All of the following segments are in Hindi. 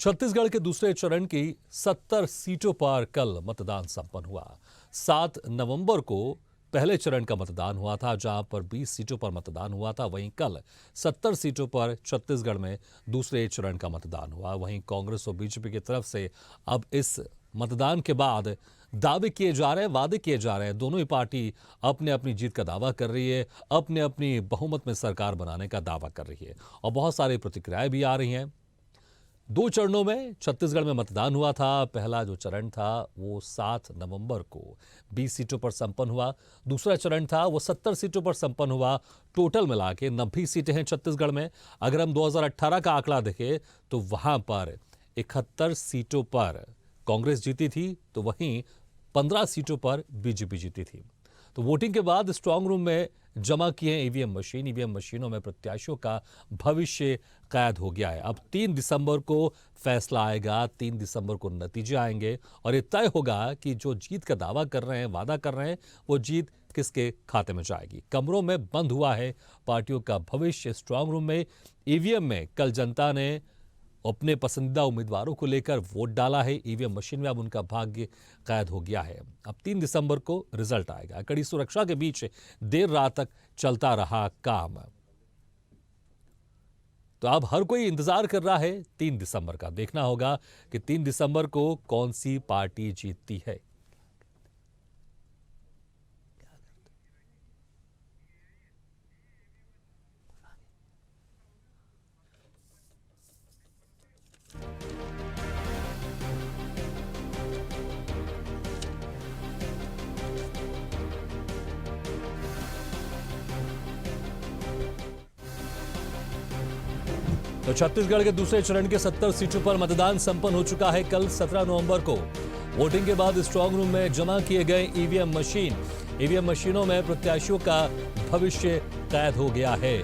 छत्तीसगढ़ के दूसरे चरण की 70 सीटों पर कल मतदान संपन्न हुआ। 7 नवंबर को पहले चरण का मतदान हुआ था, जहां पर 20 सीटों पर मतदान हुआ था। वहीं कल 70 सीटों पर छत्तीसगढ़ में दूसरे चरण का मतदान हुआ। वहीं कांग्रेस और बीजेपी की तरफ से अब इस मतदान के बाद दावे किए जा रहे हैं, वादे किए जा रहे हैं। दोनों ही पार्टी अपने अपनी जीत का दावा कर रही है, अपने अपनी बहुमत में सरकार बनाने का दावा कर रही है और बहुत सारी प्रतिक्रियाएं भी आ रही हैं। 2 चरणों में छत्तीसगढ़ में मतदान हुआ था। पहला जो चरण था वो 7 नवंबर को 20 सीटों पर संपन्न हुआ। दूसरा चरण था वो 70 सीटों पर संपन्न हुआ। टोटल मिला के 90 सीटें हैं छत्तीसगढ़ में। अगर हम 2018 का आंकड़ा देखें तो वहां पर 71 सीटों पर कांग्रेस जीती थी, तो वहीं 15 सीटों पर बीजेपी जीती थी। तो वोटिंग के बाद स्ट्रांग रूम में जमा किए ईवीएम मशीनों में प्रत्याशियों का भविष्य कैद हो गया है। अब 3 दिसंबर को फैसला आएगा, 3 दिसंबर को नतीजे आएंगे और ये तय होगा कि जो जीत का दावा कर रहे हैं, वादा कर रहे हैं, वो जीत किसके खाते में जाएगी। कमरों में बंद हुआ है पार्टियों का भविष्य। स्ट्रांग रूम में ईवीएम में कल जनता ने अपने पसंदीदा उम्मीदवारों को लेकर वोट डाला है। ईवीएम मशीन में अब उनका भाग्य कैद हो गया है। अब 3 दिसंबर को रिजल्ट आएगा। कड़ी सुरक्षा के बीच देर रात तक चलता रहा काम। तो अब हर कोई इंतजार कर रहा है 3 दिसंबर का। देखना होगा कि 3 दिसंबर को कौन सी पार्टी जीतती है। तो छत्तीसगढ़ के दूसरे चरण के 70 सीटों पर मतदान संपन्न हो चुका है। कल 17 नवंबर को वोटिंग के बाद स्ट्रांग रूम में जमा किए गए ईवीएम मशीनों में प्रत्याशियों का भविष्य कैद हो गया है।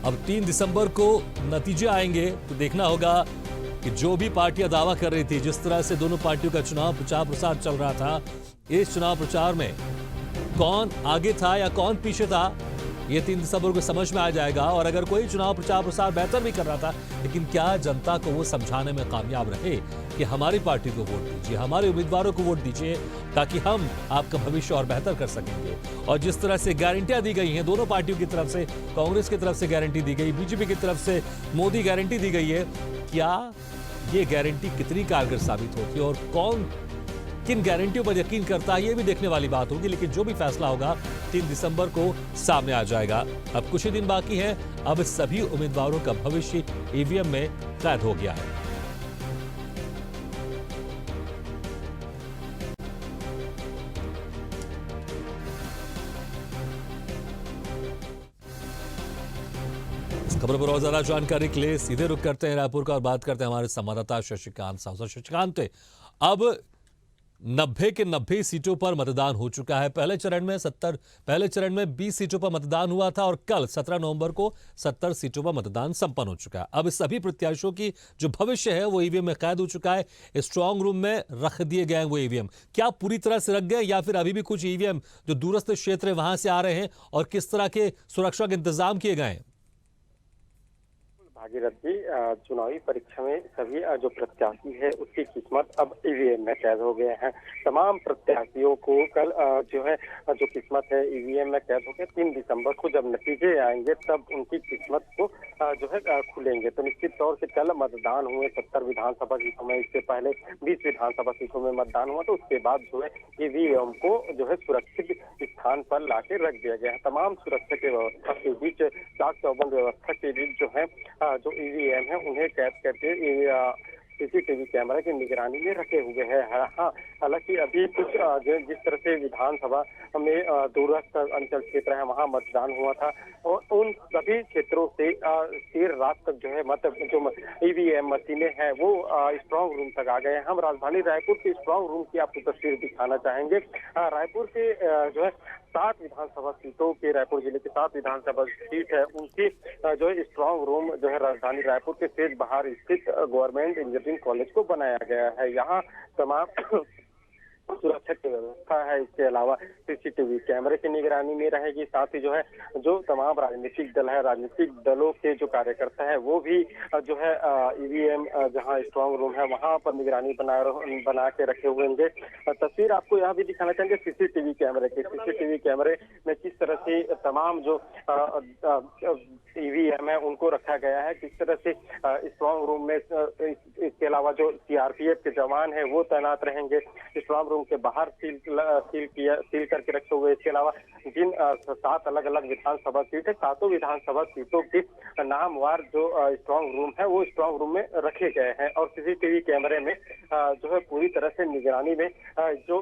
अब 3 दिसंबर को नतीजे आएंगे तो देखना होगा कि जो भी पार्टियां दावा कर रही थी, जिस तरह से दोनों पार्टियों का चुनाव प्रचार प्रसार चल रहा था, इस चुनाव प्रचार में कौन आगे था या कौन पीछे था, ये 3 दिसंबर को समझ में आ जाएगा। और अगर कोई चुनाव प्रचार प्रसार बेहतर भी कर रहा था, लेकिन क्या जनता को वो समझाने में कामयाब रहे कि हमारी पार्टी को वोट दीजिए, हमारे उम्मीदवारों को वोट दीजिए, ताकि हम आपका भविष्य और बेहतर कर सकेंगे। और जिस तरह से गारंटियां दी गई हैं दोनों पार्टियों की तरफ से, कांग्रेस की तरफ से गारंटी दी गई, बीजेपी की तरफ से मोदी गारंटी दी गई है, क्या ये गारंटी कितनी कारगर साबित होती है और कौन किन गारंटियों पर यकीन करता है, ये भी देखने वाली बात होगी। लेकिन जो भी फैसला होगा 3 दिसंबर को सामने आ जाएगा। अब कुछ ही दिन बाकी हैं। अब सभी उम्मीदवारों का भविष्य ईवीएम में कैद हो गया है। इस खबर पर और ज्यादा जानकारी के लिए सीधे रुख करते हैं रायपुर का और बात करते हैं हमारे संवाददाता शशिकांत साहू। शशिकांत, अब 90 के 90 सीटों पर मतदान हो चुका है। पहले चरण में 20 सीटों पर मतदान हुआ था और कल 17 नवंबर को 70 सीटों पर मतदान संपन्न हो चुका है। अब सभी प्रत्याशियों की जो भविष्य है वो ईवीएम में कैद हो चुका है। स्ट्रांग रूम में रख दिए गए हैं वो ईवीएम। क्या पूरी तरह से रख गए या फिर अभी भी कुछ ईवीएम जो दूरस्थ क्षेत्र है वहां से आ रहे हैं, और किस तरह के सुरक्षा के इंतजाम किए गए हैं? भागीरथ जी, चुनावी परीक्षा में सभी जो प्रत्याशी है उसकी किस्मत अब ईवीएम में कैद हो गए हैं। तमाम प्रत्याशियों को कल जो किस्मत है ईवीएम में कैद हो गए। 3 दिसंबर को जब नतीजे आएंगे तब उनकी किस्मत को खुलेंगे। तो निश्चित तौर से कल मतदान हुए 70 विधानसभा सीटों में, इससे पहले 20 विधानसभा सीटों में मतदान हुआ। तो उसके बाद ईवीएम को सुरक्षित स्थान पर लाके रख दिया गया है। तमाम सुरक्षा की व्यवस्था के बीच, चाक चौबंद व्यवस्था के बीच जो ईवीएम है उन्हें कैद करके सीसीटीवी कैमरा की निगरानी में रखे हुए हैं। हाँ, हालांकि अभी कुछ जिस तरह से विधानसभा में दूरस्थ अंचल क्षेत्र है वहां मतदान हुआ था और उन सभी क्षेत्रों से देर रात तक जो ईवीएम मशीनें हैं वो स्ट्रांग रूम तक आ गए हैं। हम राजधानी रायपुर के स्ट्रांग रूम की आपको तस्वीर दिखाना चाहेंगे। रायपुर के 7 विधानसभा सीटों के, रायपुर जिले की 7 विधानसभा सीट है उनकी स्ट्रांग रूम राजधानी रायपुर के सेज बहार स्थित गवर्नमेंट इंजीनियरिंग कॉलेज को बनाया गया है। यहाँ तमाम सुरक्षा की व्यवस्था है। इसके अलावा सीसीटीवी कैमरे की निगरानी में रहेगी। साथ ही जो है जो तमाम राजनीतिक दल है, राजनीतिक दलों के जो कार्यकर्ता है वो भी जो है ईवीएम जहां स्ट्रांग रूम है वहां पर निगरानी बना के रखे हुए होंगे। तस्वीर आपको यहाँ भी दिखाना चाहेंगे सीसीटीवी कैमरे की। सीसीटीवी कैमरे में किस तरह से तमाम जो ईवीएम है उनको रखा गया है, किस तरह से स्ट्रांग रूम में इसके अलावा जो सीआरपीएफ के जवान है वो तैनात रहेंगे। स्ट्रांग रूम के बाहर सील करके रखे हुए। इसके अलावा जिन 7 अलग अलग विधानसभा सीट है, 7 विधानसभा सीटों के नामवार जो स्ट्रांग रूम है वो स्ट्रांग रूम में रखे गए हैं। और सीसीटीवी कैमरे में जो है पूरी तरह से निगरानी में जो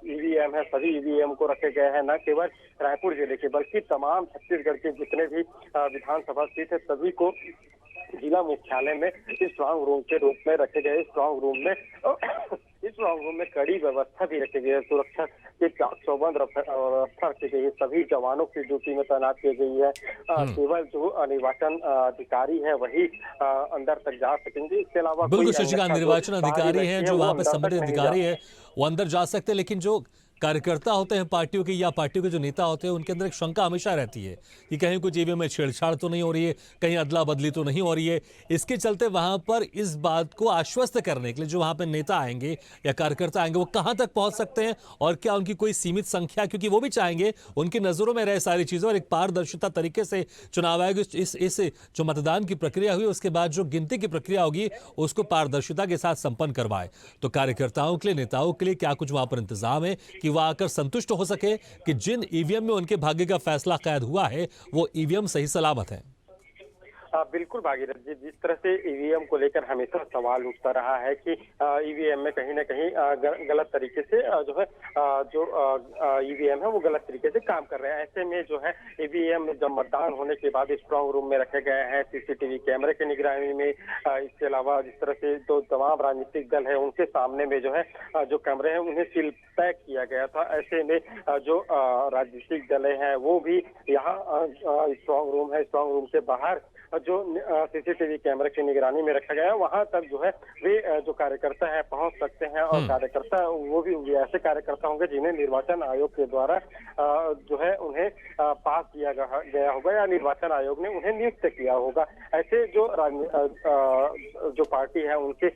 ईवीएम है सभी ईवीएम को रखे गए हैं। न केवल रायपुर जिले के बल्कि तमाम छत्तीसगढ़ के जितने भी विधानसभा सीट है सभी को जिला मुख्यालय में स्ट्रांग रूम के रूप में रखे गए। स्ट्रांग रूम में इस स्ट्रांग रूम में कड़ी व्यवस्था भी रखी गई है। सुरक्षा की चौबंद व्यवस्था रखी गई है। सभी जवानों की ड्यूटी में तैनात की गई है। केवल जो निर्वाचन अधिकारी है वही अंदर तक जा सकेंगे। इसके अलावा बिल्कुल शशिकांत, निर्वाचन अधिकारी हैं जो वहां पे संबंधित अधिकारी है वो अंदर जा सकते हैं, लेकिन जो कार्यकर्ता होते हैं पार्टियों के या पार्टियों के जो नेता होते हैं उनके अंदर एक शंका हमेशा रहती है कि कहीं कुछ ईवीएम में छेड़छाड़ तो नहीं हो रही है, कहीं अदला बदली तो नहीं हो रही है। इसके चलते वहां पर इस बात को आश्वस्त करने के लिए जो वहां पर नेता आएंगे या कार्यकर्ता आएंगे वो कहां तक पहुंच सकते हैं, और क्या उनकी कोई सीमित संख्या, क्योंकि वो भी चाहेंगे उनकी नजरों में रहे सारी चीजें और एक पारदर्शिता तरीके से चुनाव आयोग इस जो मतदान की प्रक्रिया हुई उसके बाद जो गिनती की प्रक्रिया होगी उसको पारदर्शिता के साथ संपन्न करवाए। तो कार्यकर्ताओं के लिए, नेताओं के लिए क्या कुछ वहां पर इंतजाम है कि वह आकर संतुष्ट हो सके कि जिन ईवीएम में उनके भाग्य का फैसला कैद हुआ है वो ईवीएम सही सलामत है? बिल्कुल भागीरथ जी, जिस तरह से ईवीएम को लेकर हमेशा सवाल उठता रहा है कि ईवीएम में कहीं ना कहीं गलत तरीके से जो है जो ईवीएम है वो गलत तरीके से काम कर रहे हैं। ऐसे में जो है ईवीएम जब मतदान होने के बाद स्ट्रांग रूम में रखे गए हैं सीसीटीवी कैमरे की निगरानी में। इसके अलावा जिस तरह से जो तमाम राजनीतिक दल है उनके सामने में जो है जो कैमरे हैं उन्हें सील पैक किया गया था। ऐसे में जो राजनीतिक दल हैं वो भी यहाँ स्ट्रांग रूम है, स्ट्रांग रूम के बाहर जो सीसीटीवी कैमरे की निगरानी में रखा गया है वहां तक जो है वे जो कार्यकर्ता है पहुंच सकते हैं। और कार्यकर्ता वो भी ऐसे कार्यकर्ता होंगे जिन्हें निर्वाचन आयोग के द्वारा जो है उन्हें पास किया गया होगा या निर्वाचन आयोग ने उन्हें नियुक्त किया होगा। ऐसे जो पार्टी है उनके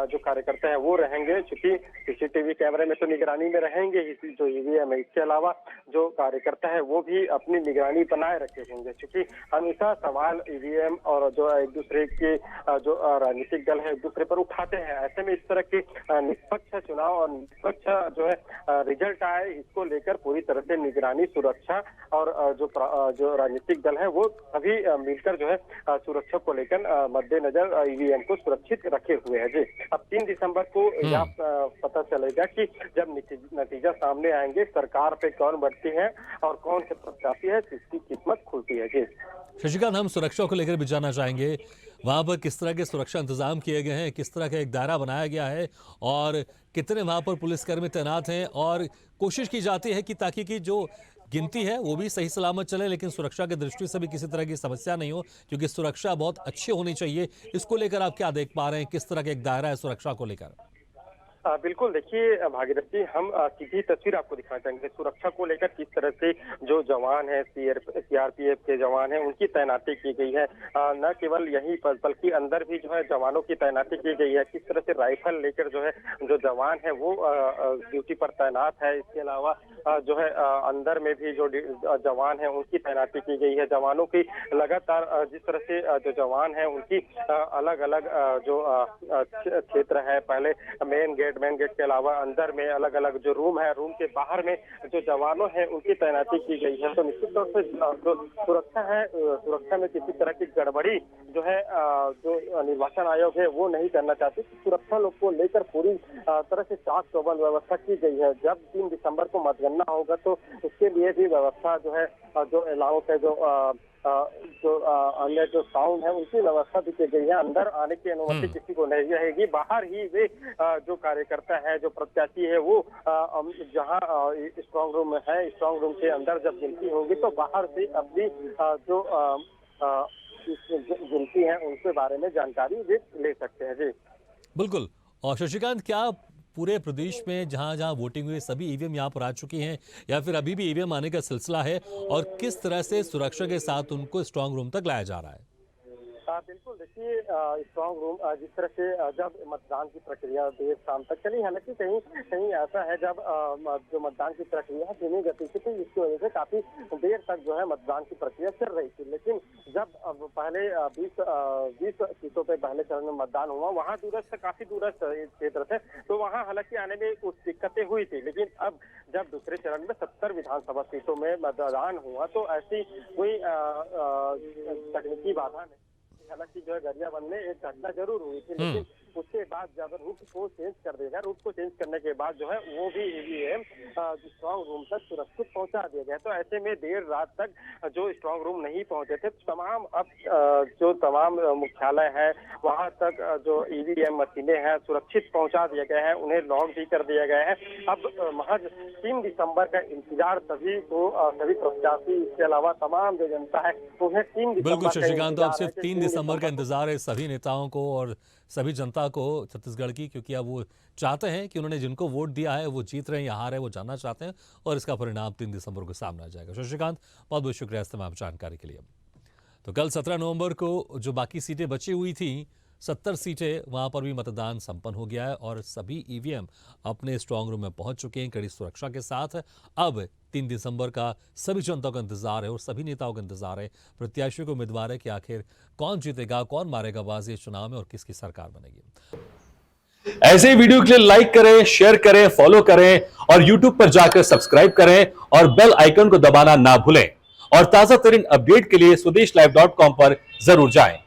जो कार्यकर्ता है वो रहेंगे, चूंकि सीसीटीवी कैमरे में तो निगरानी में रहेंगे ही जो ईवीएम है। इसके अलावा जो कार्यकर्ता है वो भी अपनी निगरानी बनाए रखे होंगे, क्योंकि हमेशा सवाल ईवीएम और जो एक दूसरे के जो राजनीतिक दल है एक दूसरे पर उठाते हैं। ऐसे में इस तरह के निष्पक्ष चुनाव और निष्पक्ष जो है रिजल्ट आए इसको लेकर पूरी तरह से निगरानी, सुरक्षा और जो राजनीतिक दल है वो सभी मिलकर जो है सुरक्षा को लेकर मद्देनजर ईवीएम को सुरक्षित रखे हुए हैं। जी, अब 3 दिसंबर को यह पता चलेगा कि जब नतीजा सामने आएंगे सरकार पे कौन बढ़ती है और कौन से प्रत्याशी है जिसकी किस्मत खुलती है। जी शशिकांत, हम सुरक्षा को लेकर भी जानना चाहेंगे वहां पर किस तरह के सुरक्षा इंतजाम किए गए हैं, किस तरह का एक दायरा बनाया गया है और कितने वहां पर पुलिसकर्मी तैनात हैं, और कोशिश की जाती है कि ताकि की जो गिनती है वो भी सही सलामत चले लेकिन सुरक्षा की दृष्टि से भी किसी तरह की समस्या नहीं हो, क्योंकि सुरक्षा बहुत अच्छी होनी चाहिए। इसको लेकर आप क्या देख पा रहे हैं, किस तरह का एक दायरा है सुरक्षा को लेकर? बिल्कुल, देखिए भागीरथ जी, हम सीधी तस्वीर आपको दिखाना चाहेंगे सुरक्षा को लेकर। किस तरह से जो जवान है सीआरपीएफ के जवान हैं उनकी तैनाती की गई है। न केवल यहीं पर बल्कि अंदर भी जो है जवानों की तैनाती की गई है। किस तरह से राइफल लेकर जो है जो जवान है वो ड्यूटी पर तैनात है। इसके अलावा जो है अंदर में भी जो जवान है उनकी तैनाती की गई है। जवानों की लगातार जिस तरह से जो जवान है उनकी अलग अलग जो क्षेत्र है, पहले मेन गेट के अलावा अंदर में अलग अलग जो रूम है, रूम के बाहर में जो जवानों हैं उनकी तैनाती की गई है। तो निश्चित तौर से जो सुरक्षा है, सुरक्षा में किसी तरह की गड़बड़ी जो है जो निर्वाचन आयोग है वो नहीं करना चाहती। सुरक्षा लोग को लेकर पूरी तरह से चाक चौबंद व्यवस्था की गई है। जब 3 दिसंबर को मतगणना होगा तो उसके लिए भी व्यवस्था जो है जो अलाउंस है, जो अन्य जो साउंड है उनकी व्यवस्था भी की गई है। अंदर आने की अनुमति किसी को नहीं रहेगी। बाहर ही वे जो कार्यकर्ता है, जो प्रत्याशी है वो जहां स्ट्रांग रूम में है, स्ट्रांग रूम के अंदर जब गिनती होगी तो बाहर से अपनी जो गिनती है उनके बारे में जानकारी भी ले सकते हैं। जी बिल्कुल। और शशिकांत, क्या पूरे प्रदेश में जहां जहां वोटिंग हुई सभी ईवीएम यहां पर आ चुकी हैं या फिर अभी भी ईवीएम आने का सिलसिला है, और किस तरह से सुरक्षा के साथ उनको स्ट्रांग रूम तक लाया जा रहा है? बिल्कुल, देखिए स्ट्रांग रूम जिस तरह से जब मतदान की प्रक्रिया देर शाम तक चली, हालांकि कहीं कहीं ऐसा है जब जो मतदान की प्रक्रिया धीमी गति से थी, इसकी वजह से काफी देर तक जो है मतदान की प्रक्रिया चल रही थी। लेकिन जब पहले 20 सीटों पे पहले चरण में मतदान हुआ, वहाँ दूरस्थ काफी दूरस्थ क्षेत्र थे, तो वहाँ हालांकि आने में कुछ दिक्कतें हुई थी। लेकिन अब जब दूसरे चरण में 70 विधानसभा सीटों में मतदान हुआ तो ऐसी कोई तकनीकी बाधा नहीं। हालांकि जो है गरियाबंद में एक घटना जरूर हुई थी, लेकिन उसके बाद जब रूट को चेंज कर दिया गया, रूट को चेंज करने के बाद जो है वो भी ईवीएम स्ट्रांग रूम तक सुरक्षित पहुंचा दिया गया। तो ऐसे में देर रात तक जो स्ट्रांग रूम नहीं पहुंचे थे, तमाम मुख्यालय है वहां तक जो ईवीएम मशीनें हैं सुरक्षित पहुंचा दिए गए हैं, उन्हें लॉक भी कर दिया गया है। अब महज 3 दिसंबर का इंतजार सभी प्रत्याशी, इसके अलावा तमाम जो जनता है उन्हें 3 दिसंबर। बिल्कुल शशिकांत, तो अब सिर्फ 3 दिसंबर का इंतजार है सभी नेताओं को और सभी जनता को छत्तीसगढ़ की, क्योंकि अब वो चाहते हैं कि उन्होंने जिनको वोट दिया है वो जीत रहे हैं या हार है वो जानना चाहते हैं, और इसका परिणाम 3 दिसंबर को सामने आ जाएगा। शशिकांत, बहुत बहुत शुक्रिया इस तमाम जानकारी के लिए। तो कल 17 नवंबर को जो बाकी सीटें बची हुई थी 70 सीटें, वहां पर भी मतदान संपन्न हो गया है और सभी ईवीएम अपने स्ट्रांग रूम में पहुंच चुके हैं कड़ी सुरक्षा के साथ। अब 3 दिसंबर का सभी जनता का इंतजार है और सभी नेताओं का इंतजार है, प्रत्याशियों को उम्मीदवार है कि आखिर कौन जीतेगा, कौन मारेगा बाजी इस चुनाव में और किसकी सरकार बनेगी। ऐसे वीडियो के लिए लाइक करें, शेयर करें, फॉलो करें और यूट्यूब पर जाकर सब्सक्राइब करें और बेल आइकन को दबाना ना भूलें। और ताजा तरीन अपडेट के लिए स्वदेशलाइव.com पर जरूर जाएं।